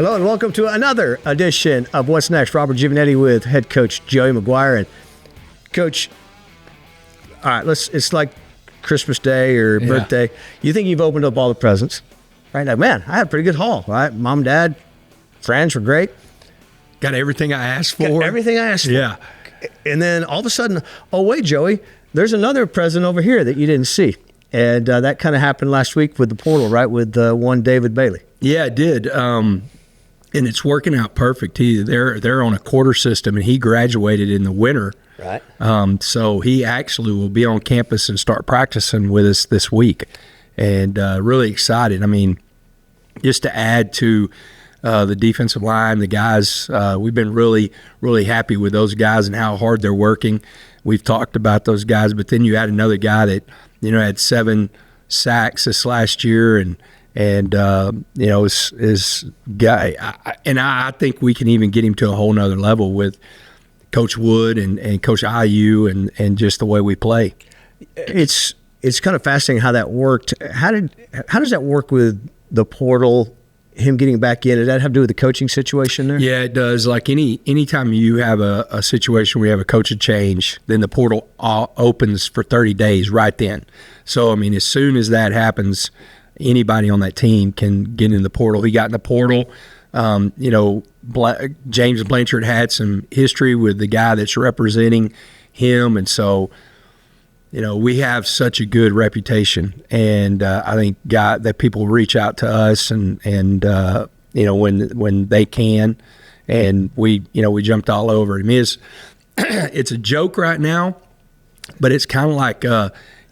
Hello and welcome to another edition of What's Next. Robert Giovannetti with head coach Joey McGuire. And Coach, all right, it's like Christmas Day or birthday. You think you've opened up all the presents, right? Like, man, I had a pretty good haul, right? Mom, dad, friends were great. Got everything I asked for. Yeah. And then all of a sudden, oh, wait, Joey, there's another present over here that you didn't see. And that kind of happened last week with the portal, right, with one David Bailey. Yeah, it did. And it's working out perfect. They're on a quarter system, and he graduated in the winter. Right. So he actually will be on campus and start practicing with us this week. And really excited. I mean, just to add to the defensive line, the guys, we've been really, really happy with those guys and how hard they're working. We've talked about those guys, but then you add another guy that, had 7 sacks this last year and is guy. I think we can even get him to a whole nother level with Coach Wood and Coach IU and just the way we play. It's kind of fascinating how that worked. How does that work with the portal, him getting back in? Does that have to do with the coaching situation there? Yeah, it does. Like anytime you have a situation where you have a coaching change, then the portal opens for 30 days right then. So, I mean, as soon as that happens, anybody on that team can get in the portal. He got in the portal. James Blanchard had some history with the guy that's representing him, and so we have such a good reputation. And I think that people reach out to us, and when they can, and we jumped all over him. It's a joke right now, but it's kind of like.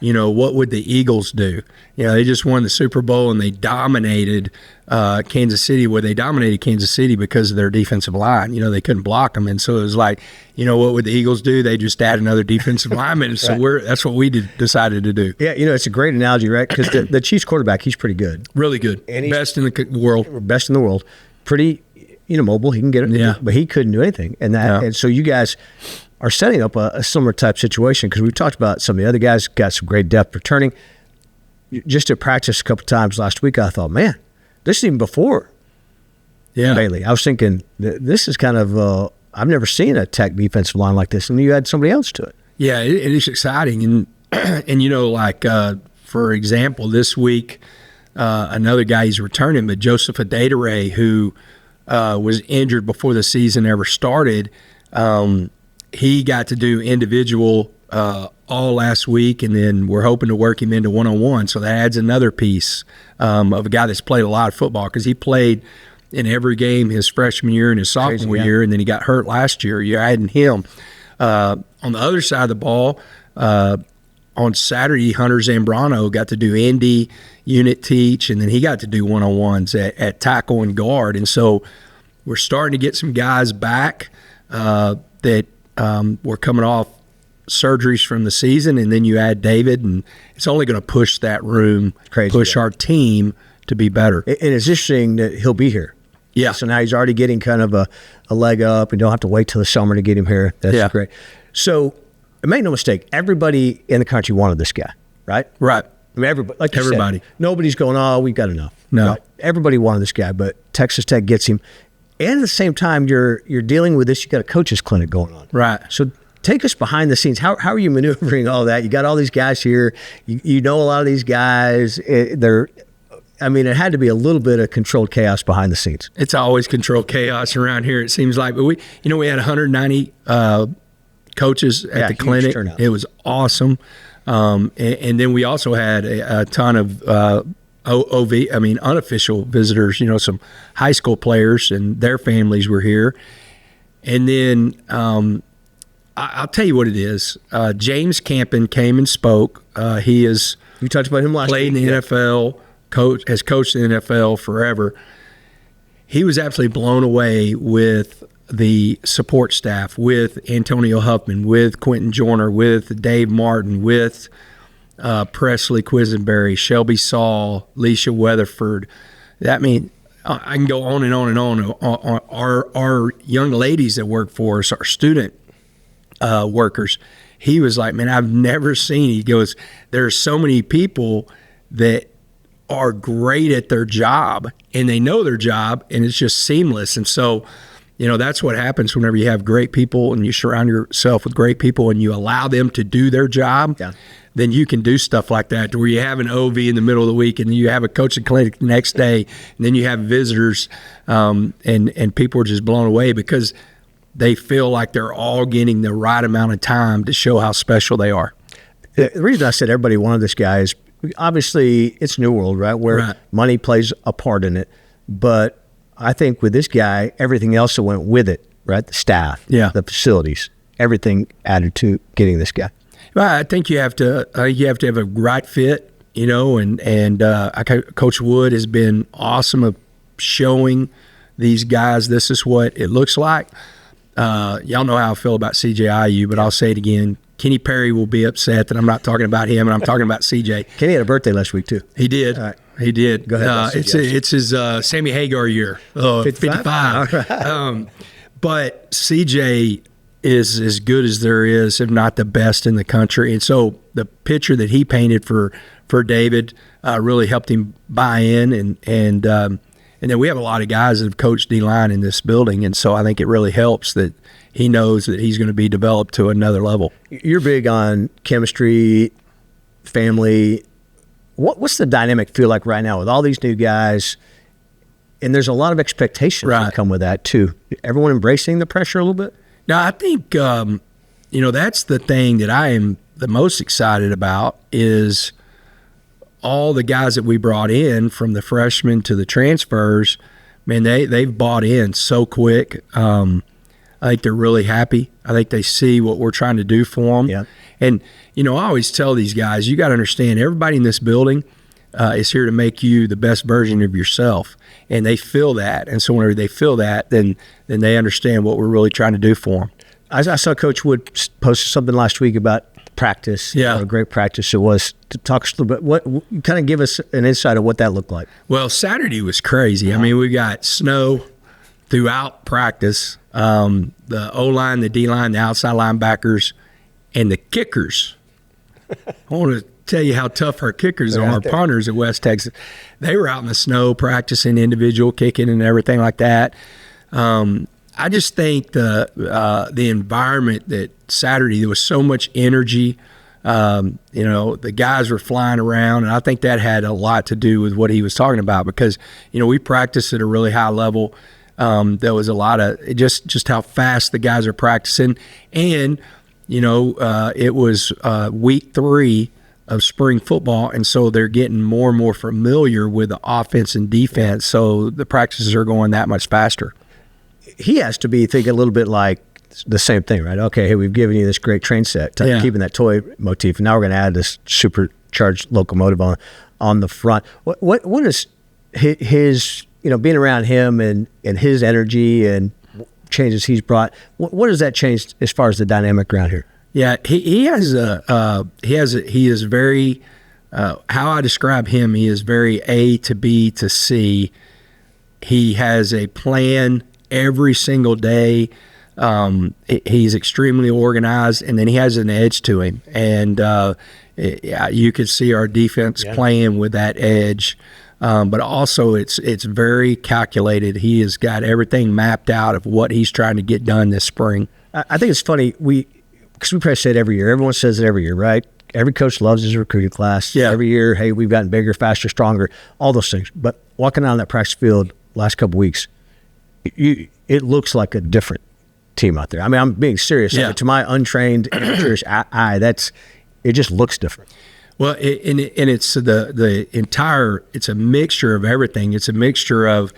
What would the Eagles do? They just won the Super Bowl and they dominated Kansas City. Well, they dominated Kansas City because of their defensive line. They couldn't block them. And so it was like, what would the Eagles do? They just add another defensive lineman. So right. That's what we decided to do. Yeah, it's a great analogy, right? Because the Chiefs quarterback, he's pretty good. Really good. And best in the world. Best in the world. Pretty, mobile. He can get it. Yeah. But he couldn't do anything. And so you guys are setting up a similar type situation, because we've talked about some of the other guys got some great depth returning. Just at practice a couple times last week, I thought, man, this is even before Bailey. I was thinking, this is kind of I've never seen a tech defensive line like this, and you add somebody else to it. Yeah, it is exciting. And for example, this week, another guy he's returning, but Joseph Adedire, who was injured before the season ever started, he got to do individual all last week, and then we're hoping to work him into one-on-one. So that adds another piece of a guy that's played a lot of football, because he played in every game his freshman year and his sophomore year, and then he got hurt last year. You're adding him. On the other side of the ball, on Saturday, Hunter Zambrano got to do Indy unit teach, and then he got to do one-on-ones at tackle and guard. And so we're starting to get some guys back that we're coming off surgeries from the season, and then you add David, and it's only going to push that room, our team to be better. And it's interesting that he'll be here. Yeah. So now he's already getting kind of a leg up, and don't have to wait till the summer to get him here. That's great. So make no mistake, everybody in the country wanted this guy, right? Right. I mean, everybody. Like everybody. Said, nobody's going, oh, we've got enough. No. Right? Everybody wanted this guy, but Texas Tech gets him. And at the same time, you're dealing with this. You got a coaches clinic going on, right? So take us behind the scenes. How are you maneuvering all that? You got all these guys here. You know a lot of these guys. It had to be a little bit of controlled chaos behind the scenes. It's always controlled chaos around here, it seems like. But we had 190 coaches at the clinic. Turnout. It was awesome, and then we also had a ton of. Unofficial visitors, some high school players and their families were here. And then I'll tell you what it is. James Campen came and spoke. You talked about him last week. Played in the NFL, has coached in the NFL forever. He was absolutely blown away with the support staff, with Antonio Huffman, with Quentin Joyner, with Dave Martin, with Presley Quisenberry, Shelby Saul, Leisha Weatherford. I can go on and on and on. Our young ladies that work for us, our student workers, he was like, man, I've never seen. He goes, there's so many people that are great at their job, and they know their job, and it's just seamless. And so, that's what happens whenever you have great people and you surround yourself with great people and you allow them to do their job. Yeah. Then you can do stuff like that, where you have an OV in the middle of the week, and then you have a coaching clinic the next day, and then you have visitors, and people are just blown away because they feel like they're all getting the right amount of time to show how special they are. The reason I said everybody wanted this guy is obviously it's New World, right, where money plays a part in it. But I think with this guy, everything else that went with it, right, the staff, the facilities, everything added to getting this guy. Well, I think you have to have a right fit, and Coach Wood has been awesome of showing these guys this is what it looks like. Y'all know how I feel about CJIU, but I'll say it again. Kenny Perry will be upset that I'm not talking about him, and I'm talking about CJ. Kenny had a birthday last week too. He did. All right. He did. Go ahead. It's his Sammy Hagar year. 55. Right. But CJ is as good as there is, if not the best in the country. And so the picture that he painted for David really helped him buy in. And then we have a lot of guys that have coached D-line in this building. And so I think it really helps that he knows that he's going to be developed to another level. You're big on chemistry, family. What's the dynamic feel like right now with all these new guys? And there's a lot of expectations that come with that too. Everyone embracing the pressure a little bit? Now, I think, that's the thing that I am the most excited about is all the guys that we brought in, from the freshmen to the transfers. Man, they've bought in so quick. I think they're really happy. I think they see what we're trying to do for them. Yeah. And, I always tell these guys, you got to understand, everybody in this building is here to make you the best version of yourself. And they feel that. And so whenever they feel that, then they understand what we're really trying to do for them. I saw Coach Wood posted something last week about practice. Yeah. What a great practice it was. To talk a little bit, kind of give us an insight of what that looked like. Well, Saturday was crazy. I mean, we got snow throughout practice. The O-line, the D-line, the outside linebackers, and the kickers. I want to tell you how tough our kickers are, our punters at West Texas. They were out in the snow practicing individual kicking and everything like that. I just think the environment that Saturday, there was so much energy. The guys were flying around, and I think that had a lot to do with what he was talking about because, we practiced at a really high level. There was a lot of just how fast the guys are practicing. And, it was week 3 of spring football, and so they're getting more and more familiar with the offense and defense, so the practices are going that much faster. He has to be thinking a little bit like the same thing, right? Okay, hey, we've given you this great train set, keeping that toy motif, and now we're going to add this supercharged locomotive on the front. What is his, being around him and his energy and changes he's brought, what does that change as far as the dynamic around here? Yeah, he is very, how I describe him, he is very A to B to C. He has a plan every single day. He's extremely organized, and then he has an edge to him. And you could see our defense playing with that edge. But also it's very calculated. He has got everything mapped out of what he's trying to get done this spring. I think it's funny, because we probably say it every year. Everyone says it every year, right? Every coach loves his recruiting class. Yeah. Every year, hey, we've gotten bigger, faster, stronger, all those things. But walking out on that practice field last couple of weeks, it looks like a different team out there. I mean, I'm being serious. Yeah. To my untrained, amateurish eye, it just looks different. Well, and it's the entire. It's a mixture of everything. It's a mixture of,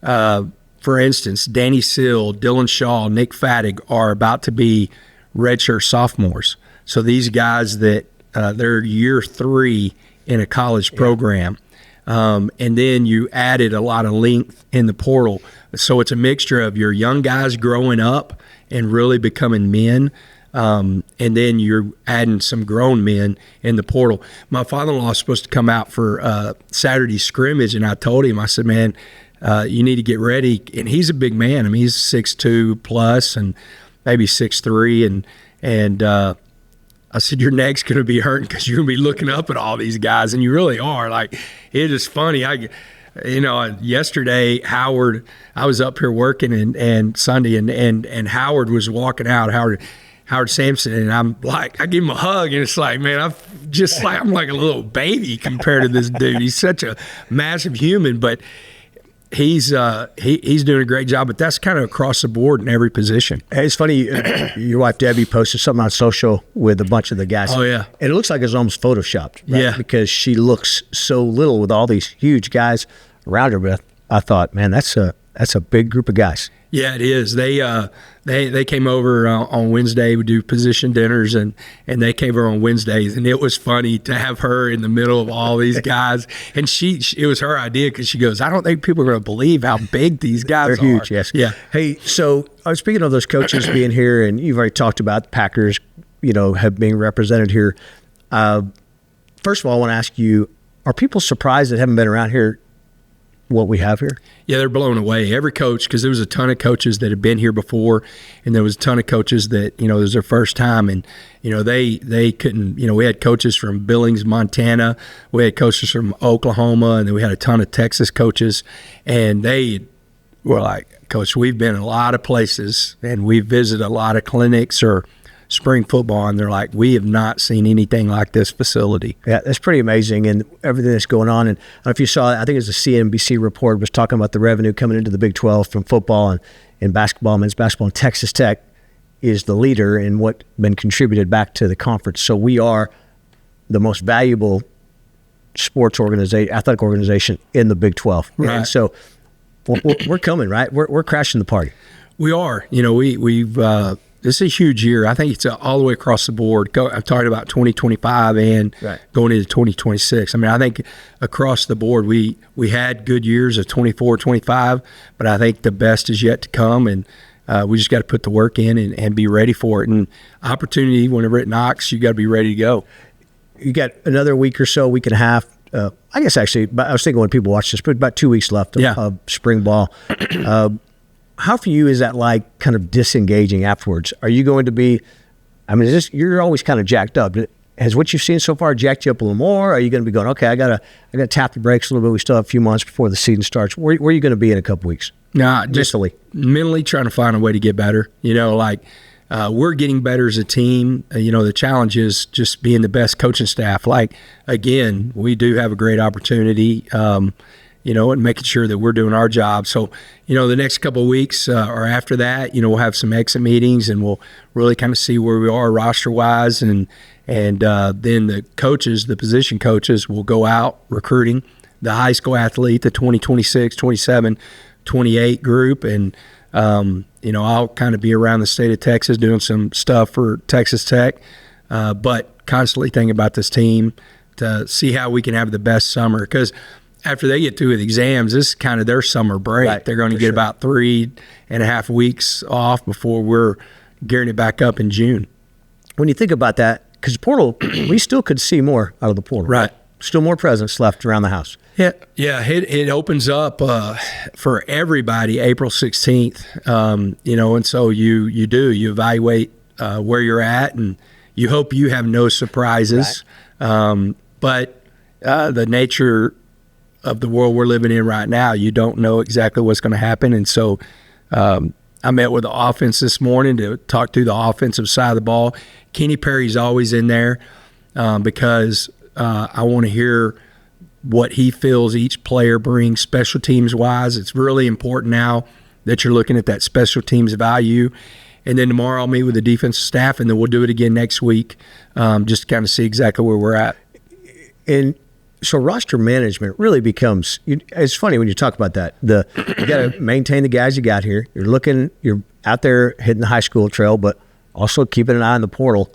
for instance, Danny Seal, Dylan Shaw, Nick Fattig are about to be redshirt sophomores. So these guys that they're year 3 in a college program, and then you added a lot of length in the portal. So it's a mixture of your young guys growing up and really becoming men. And then you're adding some grown men in the portal. My father-in-law is supposed to come out for Saturday's scrimmage, and I told him, I said, man, you need to get ready. And he's a big man. I mean, he's 6'2 plus and maybe 6'3. And I said, your neck's going to be hurting because you're going to be looking up at all these guys, and you really are. Like, it is funny. Yesterday, Howard, I was up here working and Sunday, and Howard was walking out, Howard Sampson, and I'm like, I give him a hug, and it's like, man, I'm like a little baby compared to this dude. He's such a massive human, but he's doing a great job. But that's kind of across the board in every position. Hey, it's funny, your wife Debbie posted something on social with a bunch of the guys. Oh yeah, and it looks like it's almost photoshopped. Right? Yeah, because she looks so little with all these huge guys around her. But I thought, man, that's a big group of guys. Yeah, it is. They came over on Wednesday. We do position dinners, and they came over on Wednesdays, and it was funny to have her in the middle of all these guys. And it was her idea because she goes, I don't think people are going to believe how big these guys are. They're huge, yes. Yeah. Hey, so I was speaking of those coaches being here, and you've already talked about the Packers, have being represented here. First of all, I want to ask you, are people surprised that haven't been around here what we have here? Yeah, they're blown away. Every coach, because there was a ton of coaches that had been here before, and there was a ton of coaches that, it was their first time, and, they couldn't, we had coaches from Billings, Montana, we had coaches from Oklahoma, and then we had a ton of Texas coaches, and they were like, Coach, we've been in a lot of places, and we've visited a lot of clinics or spring football, and they're like, we have not seen anything like this facility. Yeah, that's pretty amazing, and everything that's going on. And I don't know if you saw, I think it was a CNBC report was talking about the revenue coming into the Big 12 from football and basketball, men's basketball, and Texas Tech is the leader in what been contributed back to the conference. So we are the most valuable sports organization, athletic organization in the Big 12. Right. And so we're coming, right? We're crashing the party. We are. We've this is a huge year. I think it's all the way across the board. I'm talking about 2025 and right. Going into 2026. I mean, I think across the board we had good years of 24, 25, but I think the best is yet to come, and we just got to put the work in and be ready for it. And opportunity, whenever it knocks, you got to be ready to go. You got another week or so, week and a half. I guess actually, I was thinking when people watch this, but about 2 weeks left of spring ball. How for you is that like kind of disengaging afterwards? Are you going to be, you're always kind of jacked up. Has what you've seen so far jacked you up a little more? Are you going to be going, okay, I got to tap the brakes a little bit. We still have a few months before the season starts. Where are you going to be in a couple weeks? Nah, just mentally trying to find a way to get better. We're getting better as a team. The challenge is just being the best coaching staff. Like, again, we do have a great opportunity, and making sure that we're doing our job. So, the next couple of weeks or after that, we'll have some exit meetings, and we'll really kind of see where we are roster-wise. And then the coaches, the position coaches, will go out recruiting the high school athlete, the 2026, 27, 28 group. And, I'll kind of be around the state of Texas doing some stuff for Texas Tech, but constantly thinking about this team to see how we can have the best summer. Because after they get through with exams, this is kind of their summer break. Right, they're going to get about 3.5 weeks off before we're gearing it back up in June. When you think about that, because portal, we still could see more out of the portal. Right. Still more presence left around the house. Yeah. It opens up for everybody April 16th, and so you evaluate where you're at, and you hope you have no surprises. Right. But the nature of the world we're living in right now, you don't know exactly what's going to happen. And so I met with the offense this morning to talk through the offensive side of the ball. Kenny Perry's always in there because I want to hear what he feels each player brings special teams wise. It's really important now that you're looking at that special teams value. And then tomorrow I'll meet with the defensive staff, and then we'll do it again next week just to kind of see exactly where we're at. And so roster management really becomes, it's funny when you talk about that. You got to maintain the guys you got here. You're out there hitting the high school trail, but also keeping an eye on the portal.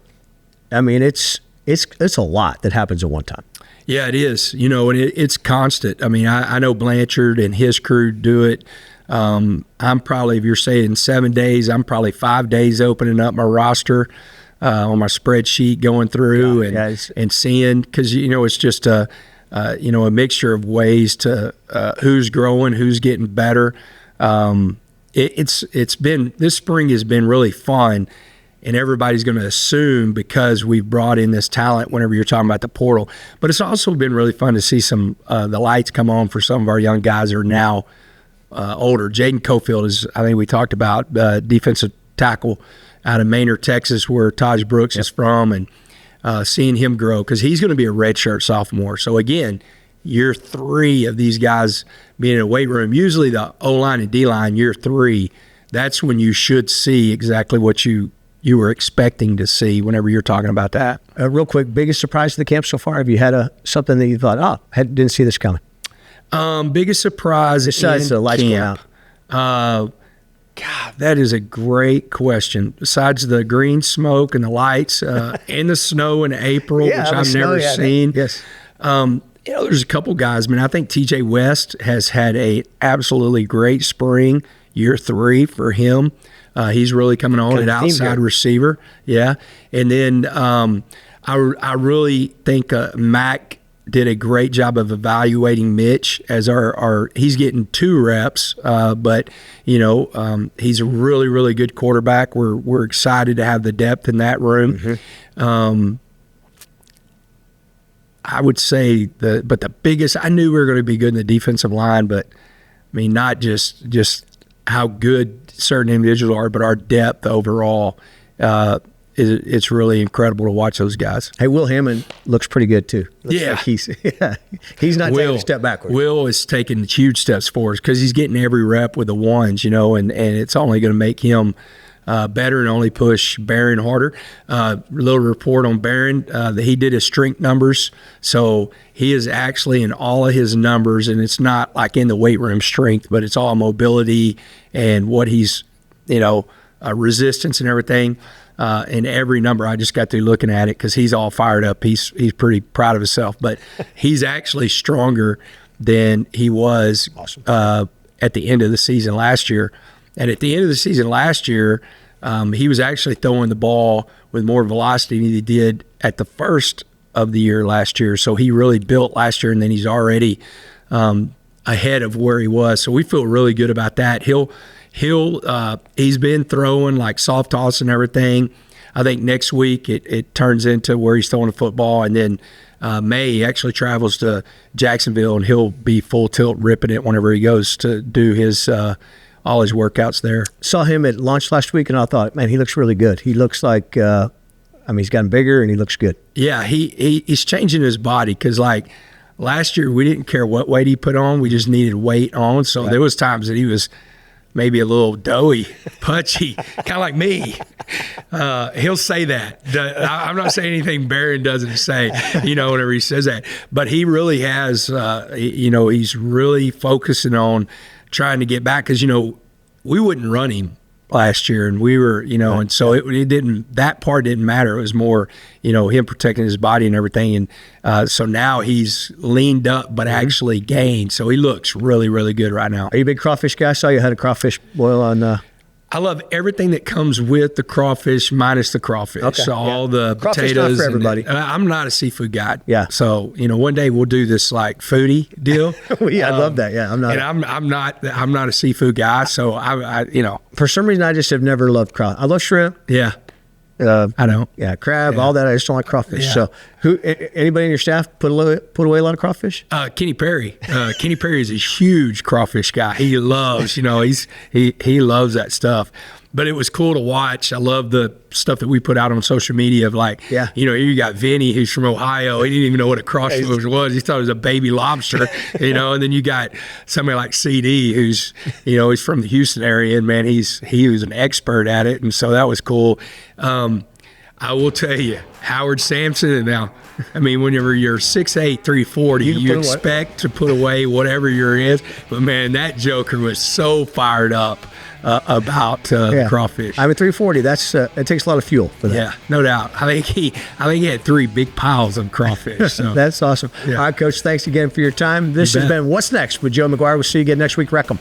I mean, it's a lot that happens at one time. Yeah, it is. And it's constant. I mean, I know Blanchard and his crew do it. I'm probably, if you're saying 7 days, I'm probably 5 days opening up my roster on my spreadsheet, going through and seeing, because it's just a mixture of ways to who's growing, who's getting better. It's been, this spring has been really fun, and everybody's going to assume because we've brought in this talent whenever you're talking about the portal. But it's also been really fun to see some the lights come on for some of our young guys that are now older. Jaden Cofield is, I think we talked about, defensive tackle out of Maynard, Texas, where Taj Brooks is from, and seeing him grow because he's going to be a redshirt sophomore. So, again, year 3 of these guys being in a weight room, usually the O-line and D-line, year 3, that's when you should see exactly what you were expecting to see whenever you're talking about that. Real quick, biggest surprise of the camp so far? Have you had something that you thought, didn't see this coming? Biggest surprise besides the lights going out? God, that is a great question. Besides the green smoke and the lights and the snow in April, which I've never seen. Yes. There's a couple guys. I mean, I think TJ West has had a absolutely great spring, year 3 for him. He's really coming on at outside receiver. Yeah. And then I really think Mac did a great job of evaluating Mitch as he's getting 2 reps, but he's a really, really good quarterback. We're excited to have the depth in that room. Mm-hmm. I would say the biggest, I knew we were going to be good in the defensive line, but I mean, not just how good certain individuals are, but our depth overall. It's really incredible to watch those guys. Hey, Will Hammond looks pretty good too. Looks like he's not taking a step backwards. Will is taking huge steps forward because he's getting every rep with the ones, and it's only going to make him better and only push Behren harder. Little report on Behren, that he did his strength numbers, so he is actually in all of his numbers, and it's not like in the weight room strength, but it's all mobility and what he's, resistance and everything. In every number, I just got through looking at it because he's all fired up. He's pretty proud of himself, but he's actually stronger than he was at the end of the season last year. And at the end of the season last year, he was actually throwing the ball with more velocity than he did at the first of the year last year. So he really built last year, and then he's already ahead of where he was. So we feel really good about that. He's been throwing like soft toss and everything. I think next week it turns into where he's throwing the football, and then May he actually travels to Jacksonville, and he'll be full tilt ripping it whenever he goes to do his all his workouts there. Saw him at launch last week, and I thought, man, he looks really good. He looks like he's gotten bigger and he looks good. Yeah, he's changing his body because like last year we didn't care what weight he put on, we just needed weight on. So there was times that he was maybe a little doughy, pudgy, kind of like me. He'll say that. I'm not saying anything Behren doesn't say, whenever he says that. But he really has, he's really focusing on trying to get back because, we wouldn't run him last year, and we were, and so it didn't, that part didn't matter. It was more, him protecting his body and everything. And so now he's leaned up, but actually gained. So he looks really, really good right now. Are you a big crawfish guy? I saw you had a crawfish boil on. I love everything that comes with the crawfish minus the crawfish. Okay. So all the crawfish potatoes. Not for everybody. I'm not a seafood guy. Yeah. So, one day we'll do this like foodie deal. I love that. Yeah. I'm not. And I'm not a seafood guy. So I for some reason I just have never loved crawfish. I love shrimp. Yeah. I don't. Yeah, crab, all that. I just don't like crawfish. Yeah. So, anybody in your staff put away a lot of crawfish? Kenny Perry. Kenny Perry is a huge crawfish guy. He loves, he loves that stuff. But it was cool to watch. I love the stuff that we put out on social media of like, you got Vinny, who's from Ohio. He didn't even know what a crawfish was. He thought it was a baby lobster, and then you got somebody like CD, who's, he's from the Houston area, and man, he was an expert at it, and so that was cool. I will tell you, Howard Sampson, and now, whenever you're 6'8", 340, you expect to put away whatever you're in. But man, that joker was so fired up about crawfish. 340. That's it takes a lot of fuel for that. Yeah, no doubt. I think he had 3 big piles of crawfish. So. That's awesome. Yeah. All right, Coach. Thanks again for your time. This has been What's Next with Joe McGuire. We'll see you again next week. Wreck 'em.